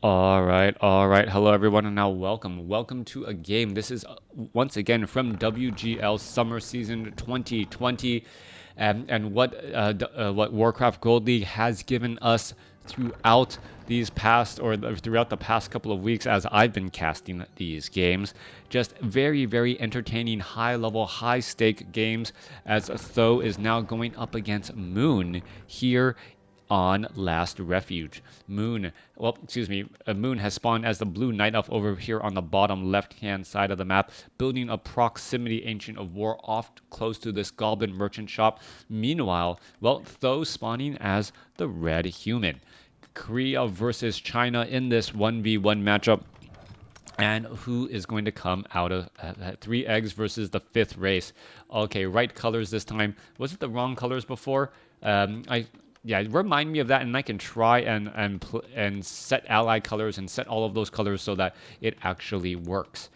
All right. Hello, everyone, and now welcome to a game. This is once again from WGL Summer Season 2020, and what Warcraft Gold League has given us throughout throughout the past couple of weeks as I've been casting these games. Just very, very entertaining, high level, high stake games. As Tho is now going up against Moon here on Last Refuge. Moon has spawned as the Blue Night Elf over here on the bottom left-hand side of the map, building a proximity Ancient of War off close to this Goblin Merchant shop. Meanwhile, Tho spawning as the Red Human. Korea versus China in this 1v1 matchup. And who is going to come out of 3 eggs versus the 5th race? Okay, right colors this time. Was it the wrong colors before? Yeah, remind me of that, and I can try and set ally colors and set all of those colors so that it actually works.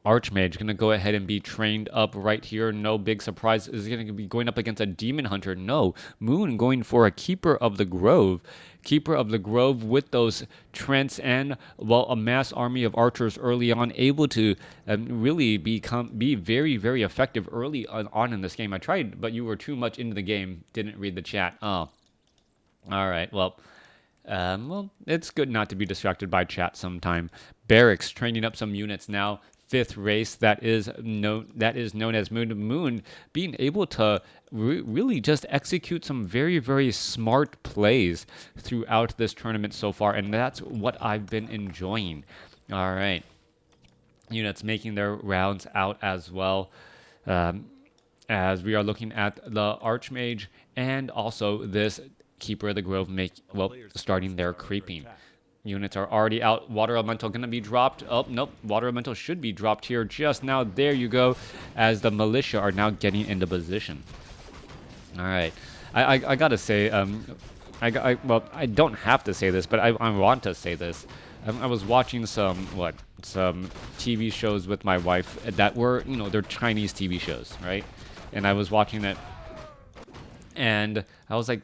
Archmage going to go ahead and be trained up right here. No big surprise. Is going to be going up against a Demon Hunter. No. Moon going for a Keeper of the Grove. Keeper of the Grove with those Trents and, a mass army of archers early on, able to really be very, very effective early on in this game. I tried, but you were too much into the game. Didn't read the chat. Oh. All right. It's good not to be distracted by chat sometime. Barracks training up some units now. 5th race that is known as Moon being able to really just execute some very, very smart plays throughout this tournament so far, and that's what I've been enjoying. All right, units making their rounds out as well, as we are looking at the Archmage and also this Keeper of the Grove starting their creeping. Units are already out. Water Elemental going to be dropped. Oh, nope. Water Elemental should be dropped here just now. There you go. As the Militia are now getting into position. All right. I got to say, I don't have to say this, but I want to say this. I was watching some TV shows with my wife that were, they're Chinese TV shows, right? And I was watching it. And I was like,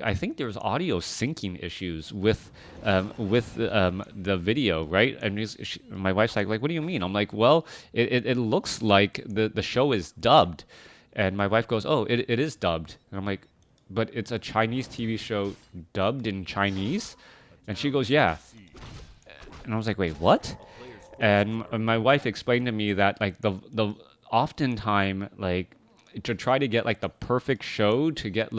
I think there's audio syncing issues with the video, right? And my wife's like, what do you mean? I'm like, well, it looks like the show is dubbed. And my wife goes, oh, it is dubbed. And I'm like, but it's a Chinese TV show dubbed in Chinese? And she goes, yeah. And I was like, wait, what? And my wife explained to me that the oftentimes to try to get the perfect show, to get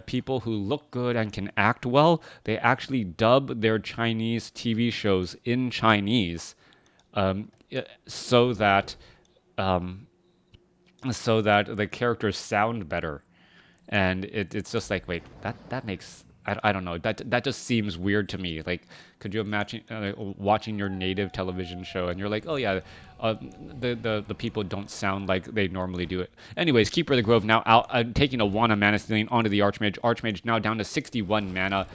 people who look good and can act well, they actually dub their Chinese TV shows in Chinese, so that the characters sound better. And it's just like, wait, that makes, I don't know, that just seems weird to me. Could you imagine watching your native television show and you're like, oh yeah, the people don't sound like they normally do it. Anyways, Keeper of the Grove now out, taking a Wana mana stealing onto the Archmage. Archmage now down to 61 mana.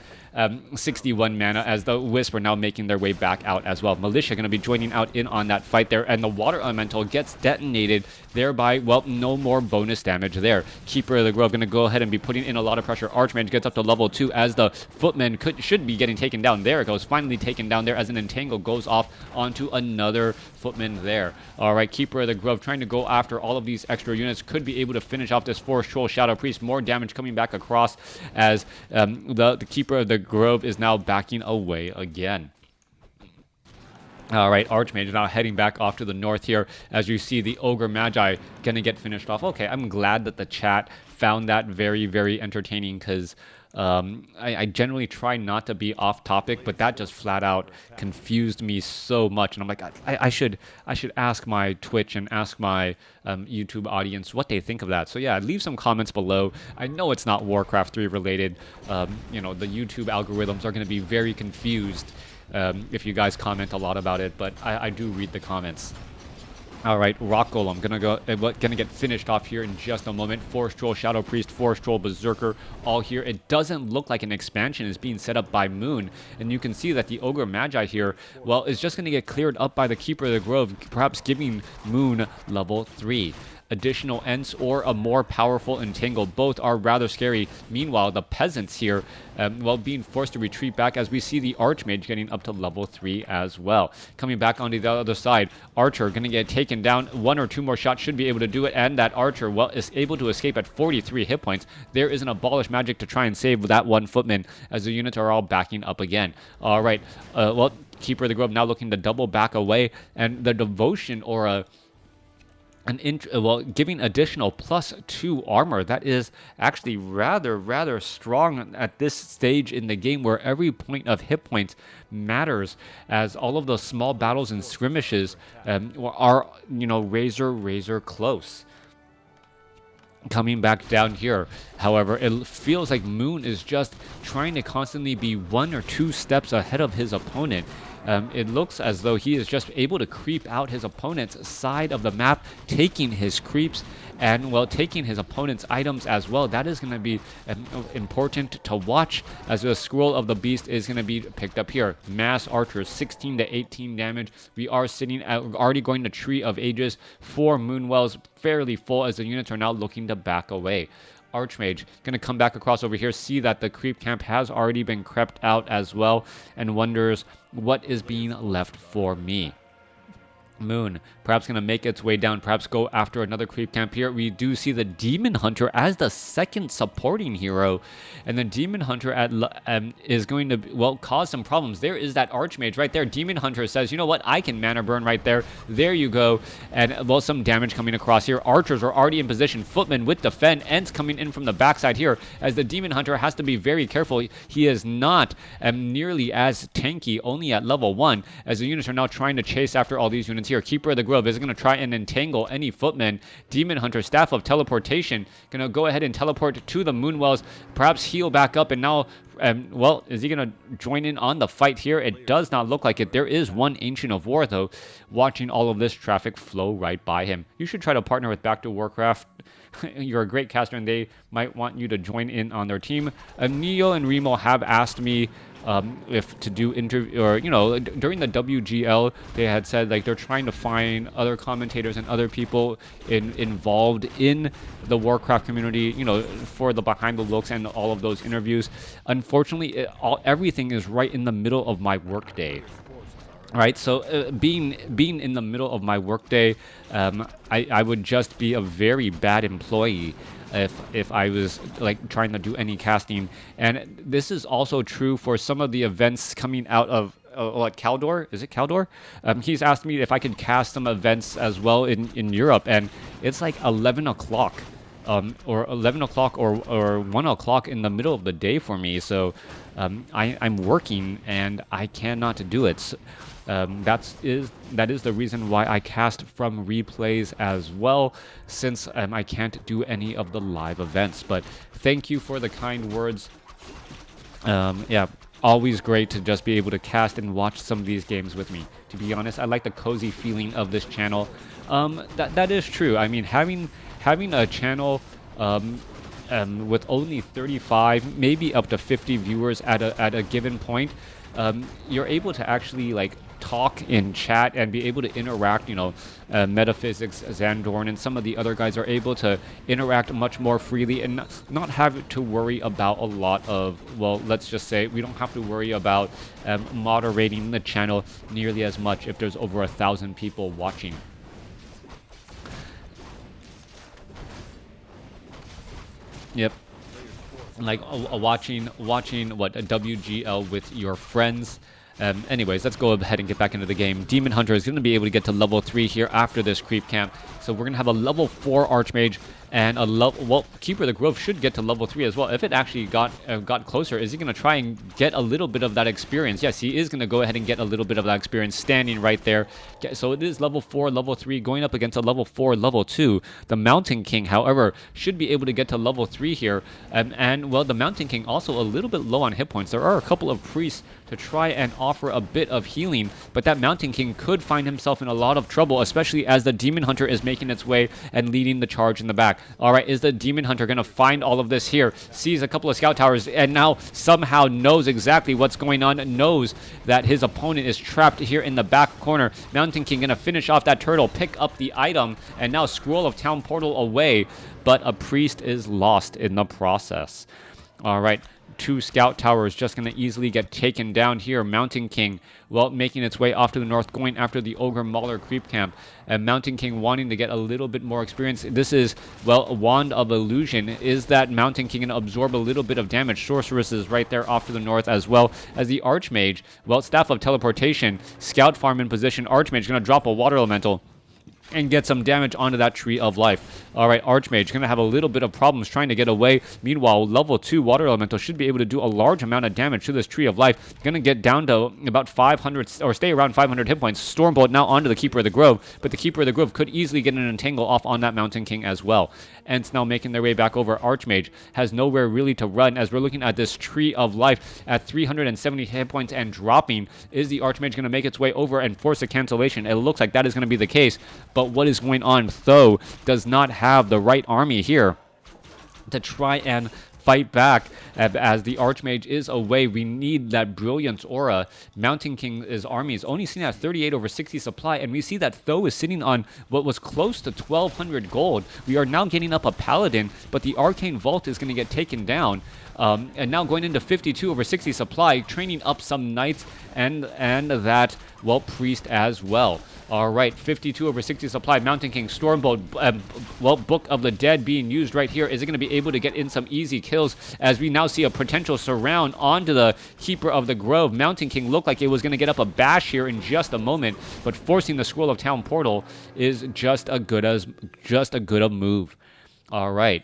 61 mana as the Wisp are now making their way back out as well. Militia going to be joining out in on that fight there, and the Water Elemental gets detonated, thereby, no more bonus damage there. Keeper of the Grove going to go ahead and be putting in a lot of pressure. Archmage gets up to level 2 as the Footman should be getting taken down. There it goes, finally taken down there as an Entangle goes off onto another Footman there. All right, Keeper of the Grove trying to go after all of these extra units, could be able to finish off this Forest Troll Shadow Priest. More damage coming back across as the Keeper of the Grove is now backing away again. All right, Archmage now heading back off to the north here as you see the Ogre Magi going to get finished off. Okay, I'm glad that the chat found that very, very entertaining, because I generally try not to be off topic, but that just flat out confused me so much. And I'm like, I should ask my Twitch and ask my YouTube audience what they think of that. So yeah, leave some comments below. I know it's not Warcraft 3 related. The YouTube algorithms are going to be very confused if you guys comment a lot about it, but I do read the comments. All right, Rock Golem gonna get finished off here in just a moment. Forest Troll, Shadow Priest, Forest Troll, Berserker, all here. It doesn't look like an expansion is being set up by Moon, and you can see that the Ogre Magi here, is just gonna get cleared up by the Keeper of the Grove, perhaps giving Moon level 3. additional Ents or a more powerful Entangle. Both are rather scary. Meanwhile, the peasants here, well, being forced to retreat back as we see the Archmage getting up to level 3 as well. Coming back onto the other side, Archer going to get taken down. 1 or 2 more shots should be able to do it, and that Archer, well, is able to escape at 43 hit points. There is an Abolish Magic to try and save that one footman as the units are all backing up again. All right, well, Keeper of the Grove now looking to double back away, and the Devotion or giving additional +2 armor. That is actually rather strong at this stage in the game, where every point of hit points matters, as all of those small battles and skirmishes are, razor close. Coming back down here, however, it feels like Moon is just trying to constantly be 1 or 2 steps ahead of his opponent. It looks as though he is just able to creep out his opponent's side of the map, taking his creeps and, well, taking his opponent's items as well. That is going to be important to watch, as the Scroll of the Beast is going to be picked up here. Mass Archers, 16 to 18 damage. We are sitting at, already going to Tree of Ages. 4 Moonwells, fairly full, as the units are now looking to back away. Archmage going to come back across over here, see that the creep camp has already been crept out as well, and wonders what is being left for me. Moon perhaps going to make its way down, perhaps go after another creep camp here. We do see the Demon Hunter as the second supporting hero, and the Demon Hunter is going to, well, cause some problems. There is that Archmage right there. Demon Hunter says, you know what, I can mana burn right there. There you go. And, well, some damage coming across here. Archers are already in position. Footmen with defend. Ents coming in from the backside here, as the Demon Hunter has to be very careful. He is not nearly as tanky, only at level 1, as the units are now trying to chase after all these units here. Keeper of the Grove is going to try and entangle any footman. Demon Hunter, Staff of Teleportation, going to go ahead and teleport to the Moonwells, perhaps heal back up, and now, well, is he going to join in on the fight here? It does not look like it. There is one Ancient of War, though, watching all of this traffic flow right by him. You should try to partner with Back to WarCraft. You're a great caster, and they might want you to join in on their team. Neo and Remo have asked me if to do interview, or, during the WGL, they had said, like, they're trying to find other commentators and other people involved in the WarCraft community, for the behind the looks and all of those interviews. Unfortunately, everything is right in the middle of my workday. Right, so being in the middle of my workday, I would just be a very bad employee if I was, like, trying to do any casting. And this is also true for some of the events coming out of Caldor. Is it Caldor? He's asked me if I could cast some events as well in Europe, and it's like 11 o'clock. Or 11 o'clock or 1 o'clock in the middle of the day for me. So I'm working and I cannot do it. So, that is the reason why I cast from replays as well, since I can't do any of the live events. But thank you for the kind words. Yeah, always great to just be able to cast and watch some of these games with me. To be honest, I like the cozy feeling of this channel. That is true. I mean, having a channel with only 35, maybe up to 50 viewers at a given point, you're able to actually, like, talk in chat and be able to interact. Metaphysics, Xandorn, and some of the other guys are able to interact much more freely and not have to worry about a lot of, well, let's just say we don't have to worry about moderating the channel nearly as much if there's over 1,000 people watching. Yep. Like watching what, a WGL with your friends. Anyways, let's go ahead and get back into the game. Demon Hunter is going to be able to get to level 3 here after this creep camp. So we're going to have a level 4 Archmage and a level, well, Keeper of the Grove should get to level 3 as well. If it actually got closer, is he going to try and get a little bit of that experience? Yes, he is going to go ahead and get a little bit of that experience standing right there. So it is level 4, level 3, going up against a level 4, level 2. The Mountain King, however, should be able to get to level 3 here. And, well, the Mountain King also a little bit low on hit points. There are a couple of priests to try and offer a bit of healing, but that Mountain King could find himself in a lot of trouble, especially as the Demon Hunter is making its way and leading the charge in the back. All right, is the Demon Hunter going to find all of this here? Sees a couple of scout towers and now somehow knows exactly what's going on, knows that his opponent is trapped here in the back corner. Mountain King going to finish off that turtle, pick up the item, and now Scroll of Town Portal away, but a priest is lost in the process. All right, 2 scout towers just going to easily get taken down here. Mountain King, well, making its way off to the north, going after the Ogre Mauler creep camp. And Mountain King wanting to get a little bit more experience. This is, well, a Wand of Illusion. Is that Mountain King going to absorb a little bit of damage? Sorceress is right there off to the north, as well as the Archmage. Well, Staff of Teleportation, Scout Farm in position. Archmage going to drop a Water Elemental and get some damage onto that Tree of Life. All right, Archmage going to have a little bit of problems trying to get away. Meanwhile, level 2 Water Elemental should be able to do a large amount of damage to this Tree of Life. Going to get down to about 500, or stay around 500 hit points. Stormbolt now onto the Keeper of the Grove, but the Keeper of the Grove could easily get an entangle off on that Mountain King as well. Ents now making their way back over. Archmage has nowhere really to run as we're looking at this Tree of Life at 370 hit points and dropping. Is the Archmage going to make its way over and force a cancellation? It looks like that is going to be the case, but what is going on? Th000 does not have the right army here to try and fight back as the Archmage is away. We need that Brilliance Aura. Mountain King's army is only sitting at 38 over 60 supply, and we see that Th000 is sitting on what was close to 1,200 gold. We are now getting up a Paladin, but the Arcane Vault is going to get taken down. And now going into 52 over 60 supply, training up some Knights and that, well, Priest as well. All right, 52 over 60 supply. Mountain King, Stormbolt, well, Book of the Dead being used right here. Is it going to be able to get in some easy kills as we now see a potential surround onto the Keeper of the Grove? Mountain King looked like it was going to get up a bash here in just a moment, but forcing the Scroll of Town Portal is just a good a move. All right.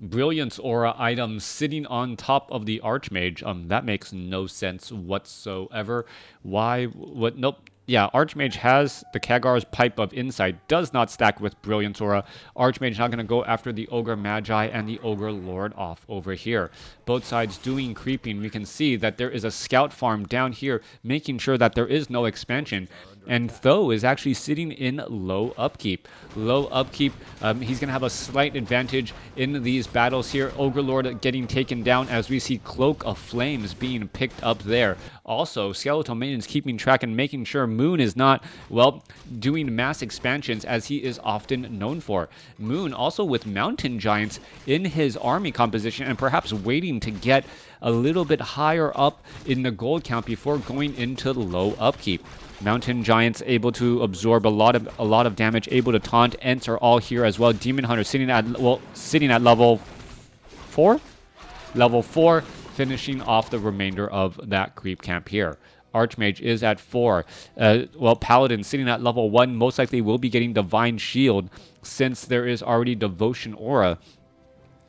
Brilliance Aura items sitting on top of the Archmage. That makes no sense whatsoever. Why? What? Nope. Yeah, Archmage has the Kagar's Pipe of Insight, does not stack with Brilliance Aura. Archmage now going to go after the Ogre Magi and the Ogre Lord off over here. Both sides doing creeping. We can see that there is a scout farm down here, making sure that there is no expansion. And Th000 is actually sitting in low upkeep. Low upkeep, he's going to have a slight advantage in these battles here. Ogre Lord getting taken down as we see Cloak of Flames being picked up there. Also, Skeletal Minions keeping track and making sure Moon is not, well, doing mass expansions as he is often known for. Moon also with Mountain Giants in his army composition and perhaps waiting to get a little bit higher up in the gold count before going into low upkeep. Mountain Giants able to absorb a lot of damage, able to taunt. Ents are all here as well. Demon Hunter sitting at level 4? Level 4, finishing off the remainder of that creep camp here. Archmage is at 4. Well, Paladin sitting at level 1 most likely will be getting Divine Shield since there is already Devotion Aura.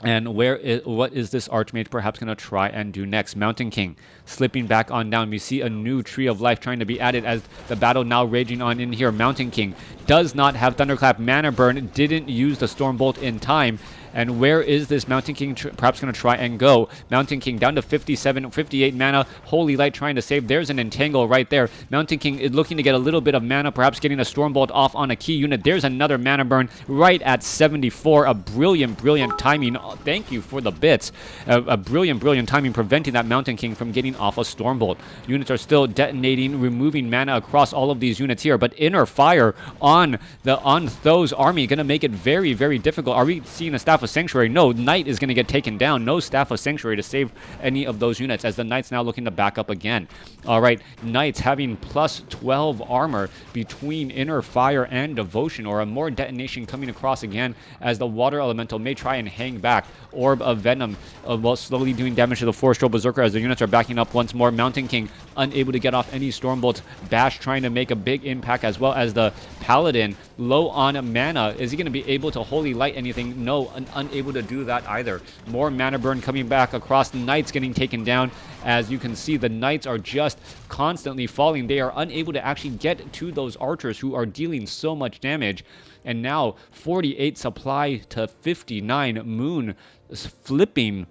And what is this Archmage perhaps going to try and do next? Mountain King slipping back on down. We see a new Tree of Life trying to be added as the battle now raging on in here. Mountain King does not have Thunderclap. Mana Burn didn't use the Stormbolt in time. And where is this Mountain King perhaps going to try and go? Mountain King down to 57, 58 mana. Holy Light trying to save. There's an Entangle right there. Mountain King is looking to get a little bit of mana, perhaps getting a Stormbolt off on a key unit. There's another Mana Burn right at 74. A brilliant, brilliant timing. Thank you for the bits. A brilliant, brilliant timing preventing that Mountain King from getting off a Stormbolt. Units are still detonating, removing mana across all of these units here. But Inner Fire on Th000's army going to make it very, very difficult. Are we seeing a Staff of Sanctuary? No, Knight is going to get taken down. No Staff of Sanctuary to save any of those units as the Knight's now looking to back up again. All right, Knights having plus 12 armor between Inner Fire and Devotion Aura. More detonation coming across again as the Water Elemental may try and hang back. Orb of Venom while slowly doing damage to the Forestro Berserker as the units are backing up once more. Mountain King unable to get off any Stormbolts. Bash trying to make a big impact as well as the Paladin low on mana. Is he going to be able to Holy Light anything? No, unable to do that either. More Mana Burn coming back across. Knights getting taken down. As you can see, the Knights are just constantly falling. They are unable to actually get to those archers who are dealing so much damage. And now 48 supply to 59. Moon is flipping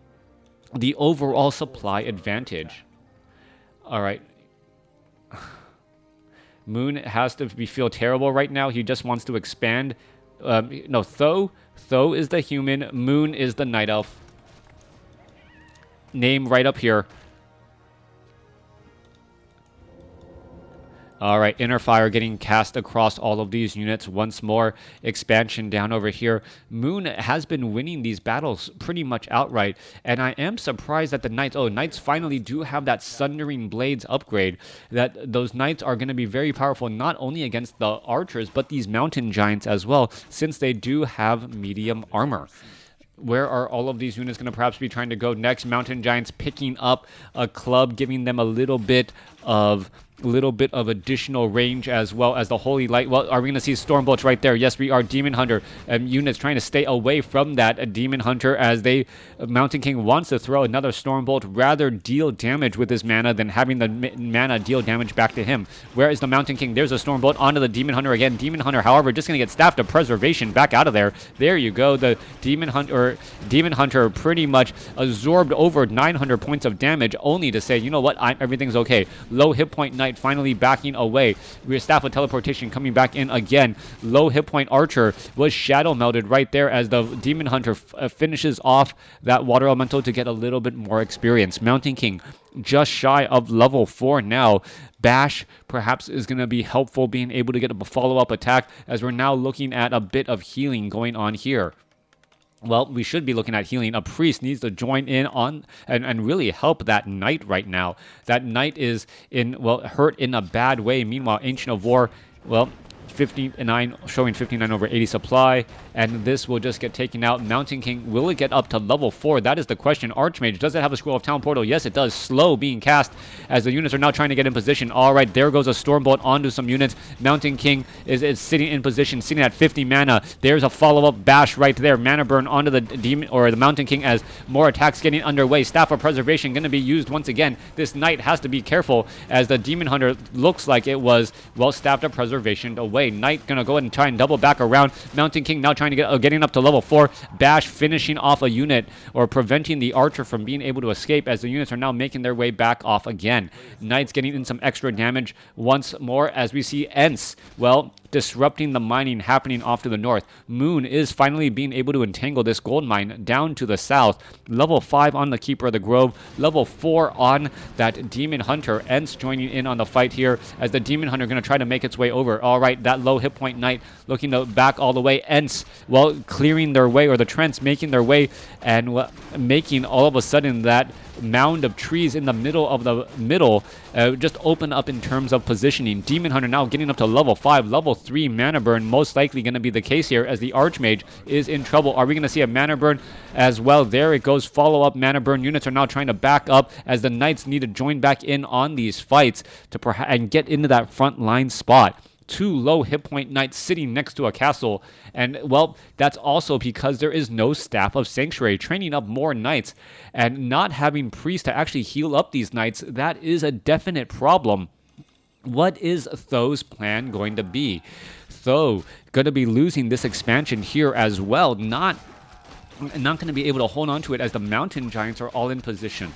the overall supply advantage. All right. Moon has to feel terrible right now. He just wants to expand No, Th000 is the human. Moon is the night elf. Name right up here. All right, Inner Fire getting cast across all of these units once more. Expansion down over here. Moon has been winning these battles pretty much outright, and I am surprised that the Knights... Oh, Knights finally do have that Sundering Blades upgrade. That those Knights are going to be very powerful, not only against the archers, but these Mountain Giants as well, since they do have medium armor. Where are all of these units going to perhaps be trying to go next? Mountain Giants picking up a club, giving them a little bit of additional range, as well as the Holy Light. Well, are we going to see Storm Bolts right there? Yes, we are. Demon Hunter units trying to stay away from that Demon Hunter, as Mountain King wants to throw another Storm Bolt, rather deal damage with his mana than having the mana deal damage back to him. Where is the Mountain King? There's a Storm Bolt onto the Demon Hunter again. Demon Hunter, however, just going to get Staff of Preservation back out of there. There you go. The Demon Hunter pretty much absorbed over 900 points of damage, only to say, you know what, everything's okay. Low hit point Knight finally backing away. We have Staff of Teleportation coming back in again. Low hit point Archer was shadow melded right there as the Demon Hunter finishes off that Water Elemental to get a little bit more experience. Mountain King just shy of level 4 now. Bash perhaps is going to be helpful, being able to get a follow-up attack, as we're now looking at a bit of healing going on here. Well, we should be looking at healing. A priest needs to join in on and really help that knight right now. That knight is hurt in a bad way. Meanwhile, Ancient of War, well, 59, showing 59 over 80 supply, and this will just get taken out. Mountain King, will it get up to level 4? That is the question. Archmage, does it have a Scroll of Town Portal? Yes, it does. Slow being cast as the units are now trying to get in position. All right, there goes a Stormbolt onto some units. Mountain King is sitting in position, sitting at 50 mana. There's a follow-up bash right there. Mana burn onto the demon or the Mountain King as more attacks getting underway. Staff of Preservation going to be used once again. This knight has to be careful, as the Demon Hunter looks like it was, well, Staff of Preservation away. Knight gonna go ahead and try and double back around. Mountain King now trying to getting up to level 4. Bash finishing off a unit, or preventing the archer from being able to escape, as the units are now making their way back off again. Knight's getting in some extra damage once more, as we see Ents, well, disrupting the mining happening off to the north. Moon is finally being able to entangle this gold mine down to the south. Level 5 on the Keeper of the Grove. Level 4 on that Demon Hunter. Ents joining in on the fight here, as the Demon Hunter going to try to make its way over. All right, that low hit point Knight looking to back all the way. Ents, well, clearing their way, or the Trents making their way, and making all of a sudden that mound of trees in the middle of the just open up in terms of positioning. Demon Hunter now getting up to level 5. Level 3 mana burn most likely going to be the case here, as the Archmage is in trouble. Are we going to see a mana burn as well? There it goes. Follow-up mana burn. Units are now trying to back up, as the Knights need to join back in on these fights and get into that front line spot. 2 low hit point Knights sitting next to a castle, and well, that's also because there is no Staff of Sanctuary. Training up more Knights and not having priests to actually heal up these Knights, that is a definite problem. What is Th000's plan going to be? Th000 going to be losing this expansion here as well, not going to be able to hold on to it, as the Mountain Giants are all in position.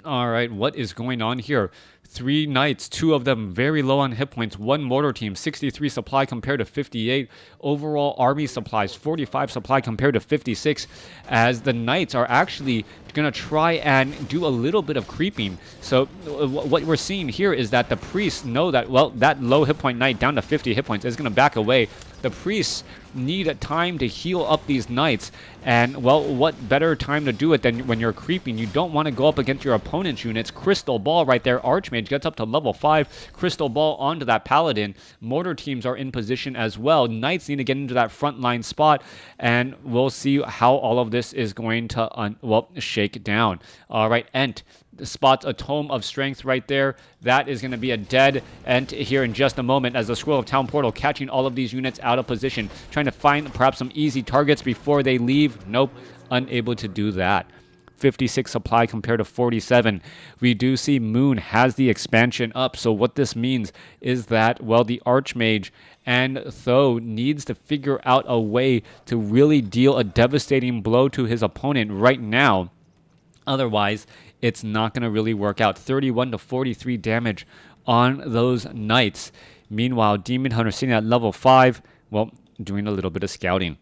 All right, what is going on here? 3 Knights, 2 of them very low on hit points. 1 Mortar Team, 63 supply compared to 58. Overall army supplies, 45 supply compared to 56, as the Knights are actually going to try and do a little bit of creeping. So what we're seeing here is that the priests know that, well, that low hit point Knight down to 50 hit points is going to back away. The priests need time to heal up these Knights, and well, what better time to do it than when you're creeping? You don't want to go up against your opponent's units. Crystal Ball right there. Archmage gets up to level 5. Crystal Ball onto that Paladin. Mortar teams are in position as well. Knights need to get into that front line spot, and we'll see how all of this is going to shake down. All right, Ent spots a Tome of Strength right there. That is going to be a dead Ent here in just a moment, as the Scroll of Town Portal catching all of these units out of position, trying to find perhaps some easy targets before they leave. Nope, unable to do that. 56 supply compared to 47. We do see Moon has the expansion up, so what this means is that, well, the Archmage and Th000 needs to figure out a way to really deal a devastating blow to his opponent right now. Otherwise, it's not going to really work out. 31 to 43 damage on those Knights. Meanwhile, Demon Hunter sitting at level 5. Well, doing a little bit of scouting.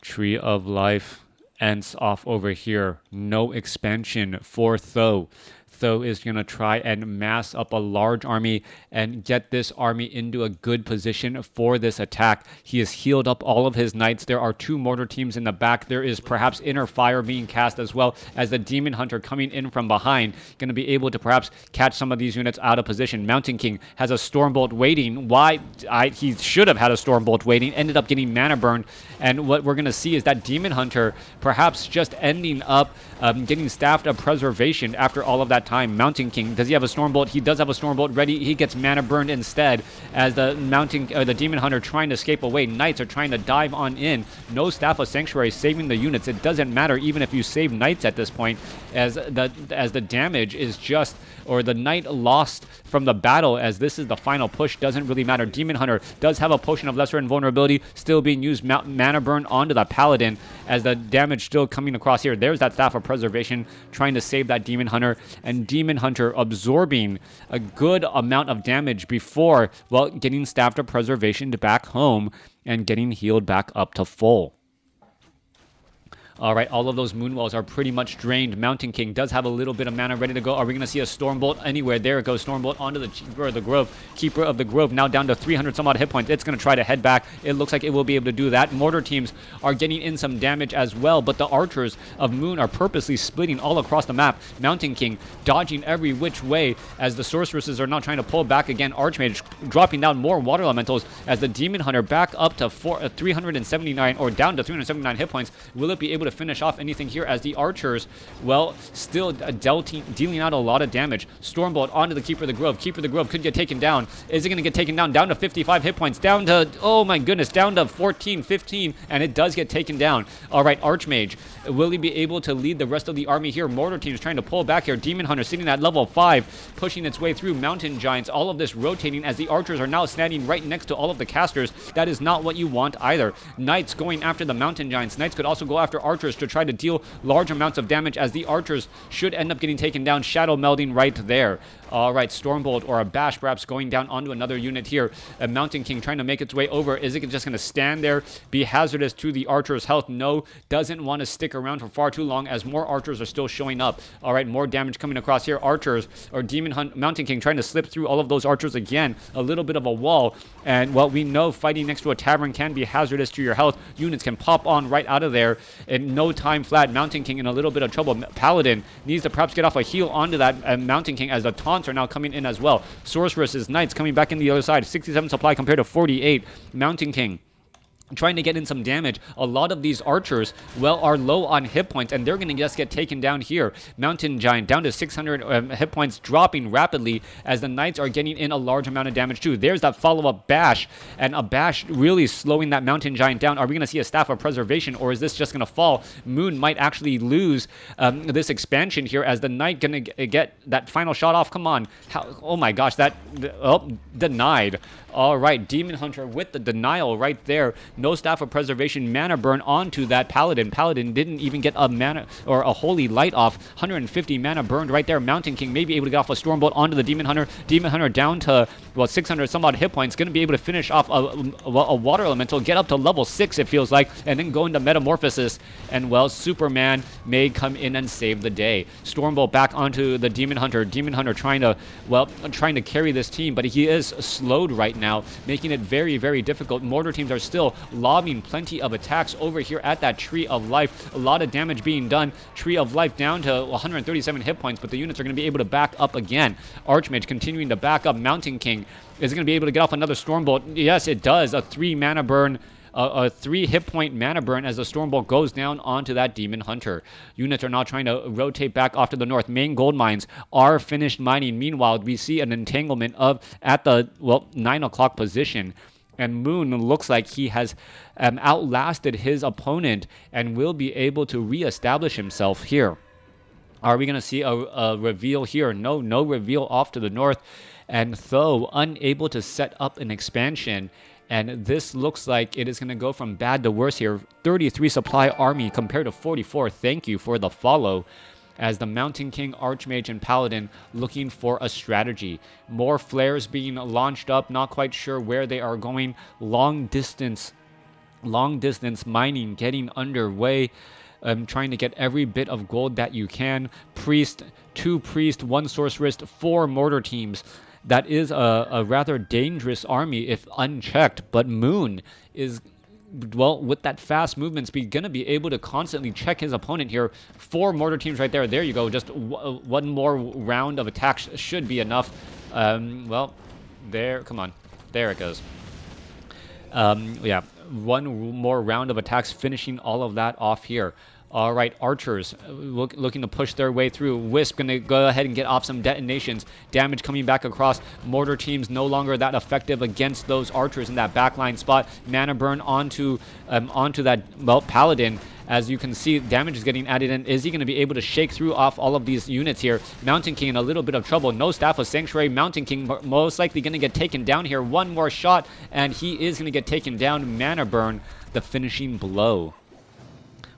Tree of Life ends off over here. No expansion for Th000. Th000 is going to try and mass up a large army and get this army into a good position for this attack. He has healed up all of his knights. There are 2 mortar teams in the back. There is perhaps inner fire being cast as well as the Demon Hunter coming in from behind. Going to be able to perhaps catch some of these units out of position. Mountain King has a Stormbolt waiting. Why? He should have had a Stormbolt waiting. Ended up getting mana burned. And what we're going to see is that Demon Hunter perhaps just ending up getting staffed of preservation after all of that time. Mountain King, does he have a Stormbolt? He does have a Stormbolt ready. He gets mana burned instead as the the Demon Hunter trying to escape away. Knights are trying to dive on in. No Staff of Sanctuary saving the units. It doesn't matter even if you save Knights at this point, as the damage is just, or the Knight lost from the battle, as this is the final push. Doesn't really matter. Demon Hunter does have a Potion of Lesser Invulnerability still being used. Mana burn onto the Paladin as the damage still coming across here. There's that Staff of Preservation trying to save that Demon Hunter, and Demon Hunter absorbing a good amount of damage before, well, getting Staff of Preservation to back home and getting healed back up to full. All right, all of those Moonwells are pretty much drained. Mountain King does have a little bit of mana ready to go. Are we going to see a Stormbolt anywhere? There it goes. Stormbolt onto the Keeper of the Grove. Keeper of the Grove now down to 300 some odd hit points. It's going to try to head back. It looks like it will be able to do that. Mortar teams are getting in some damage as well, but the archers of Moon are purposely splitting all across the map. Mountain King dodging every which way as the sorceresses are now trying to pull back again. Archmage dropping down more water elementals as the Demon Hunter back up to 379, or down to 379 hit points. Will it be able to finish off anything here as the archers, well, still dealing out a lot of damage? Stormbolt onto the Keeper of the Grove. Keeper of the Grove could get taken down. Is it going to get taken down? Down to 55 hit points. Down to, oh my goodness, down to 14, 15, and it does get taken down. All right, Archmage, will he be able to lead the rest of the army here? Mortar team is trying to pull back here. Demon Hunter sitting at level 5, pushing its way through. Mountain Giants, all of this rotating as the archers are now standing right next to all of the casters. That is not what you want either. Knights going after the Mountain Giants. Knights could also go after archers to try to deal large amounts of damage, as the archers should end up getting taken down. Shadow melding right there. All right, Stormbolt or a Bash perhaps going down onto another unit here. A Mountain King trying to make its way over. Is it just going to stand there, be hazardous to the archer's health? No, doesn't want to stick around for far too long as more archers are still showing up. All right, more damage coming across here. Archers or Mountain King trying to slip through all of those archers again. A little bit of a wall. And well, we know fighting next to a tavern can be hazardous to your health. Units can pop on right out of there in no time flat. Mountain King in a little bit of trouble. Paladin needs to perhaps get off a heal onto that Mountain King as the taunts are now coming in as well. Sorceresses, Knights coming back in the other side. 67 supply compared to 48. Mountain King trying to get in some damage. A lot of these archers, well, are low on hit points, and they're going to just get taken down here. Mountain Giant down to 600 hit points, dropping rapidly as the Knights are getting in a large amount of damage too. There's that follow-up Bash, and a Bash really slowing that Mountain Giant down. Are we going to see a Staff of Preservation, or is this just going to fall? Moon might actually lose this expansion here as the Knight going to get that final shot off. Come on. Oh my gosh, that... Oh, denied. All right, Demon Hunter with the denial right there. No Staff of Preservation, mana burn onto that Paladin. Paladin didn't even get a mana or a Holy Light off. 150 mana burned right there. Mountain King may be able to get off a Stormbolt onto the Demon Hunter. Demon Hunter down to, well, 600 some odd hit points. Going to be able to finish off a Water Elemental, get up to level 6 it feels like, and then go into Metamorphosis. And well, Superman may come in and save the day. Stormbolt back onto the Demon Hunter. Demon Hunter trying to carry this team, but he is slowed right now, making it very, very difficult. Mortar teams are still lobbing plenty of attacks over here at that Tree of Life. A lot of damage being done. Tree of Life down to 137 hit points, but the units are going to be able to back up again. Archmage continuing to back up. Mountain King is going to be able to get off another Stormbolt. Yes, it does. A 3 mana burn. A 3 hit point mana burn as the Stormbolt goes down onto that Demon Hunter. Units are now trying to rotate back off to the north. Main gold mines are finished mining. Meanwhile, we see an entanglement at the, well, 9 o'clock position. And Moon looks like he has outlasted his opponent and will be able to reestablish himself here. Are we going to see a reveal here? No reveal off to the north. And Th000 unable to set up an expansion. And this looks like it is going to go from bad to worse here. 33 supply army compared to 44. Thank you for the follow. as the Mountain King, Archmage, and Paladin looking for a strategy. More flares being launched up, not quite sure where they are going. Long distance mining getting underway. Trying to get every bit of gold that you can. Priest, 2 priest, 1 sorceress, 4 mortar teams. That is a rather dangerous army if unchecked, but Moon is, well, with that fast movement speed, going to be able to constantly check his opponent here. 4 mortar teams right there. There you go. Just one more round of attacks should be enough. Well, there, come on. There it goes. Yeah, one more round of attacks, finishing all of that off here. All right, archers looking to push their way through. Wisp going to go ahead and get off some detonations. Damage coming back across. Mortar teams no longer that effective against those archers in that backline spot. Mana burn onto that, well, paladin. As you can see, damage is getting added in. Is he going to be able to shake through off all of these units here? Mountain King in a little bit of trouble. No Staff of Sanctuary. Mountain King most likely going to get taken down here. One more shot, and he is going to get taken down. Mana burn, the finishing blow.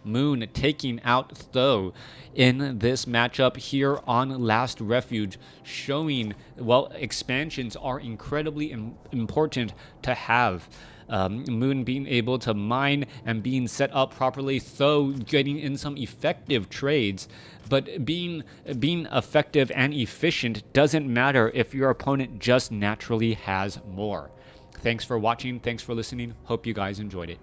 Moon taking out Th000 in this matchup here on Last Refuge, showing, well, expansions are incredibly important to have. Moon being able to mine and being set up properly, Th000 getting in some effective trades, but being effective and efficient doesn't matter if your opponent just naturally has more. Thanks for watching. Thanks for listening. Hope you guys enjoyed it.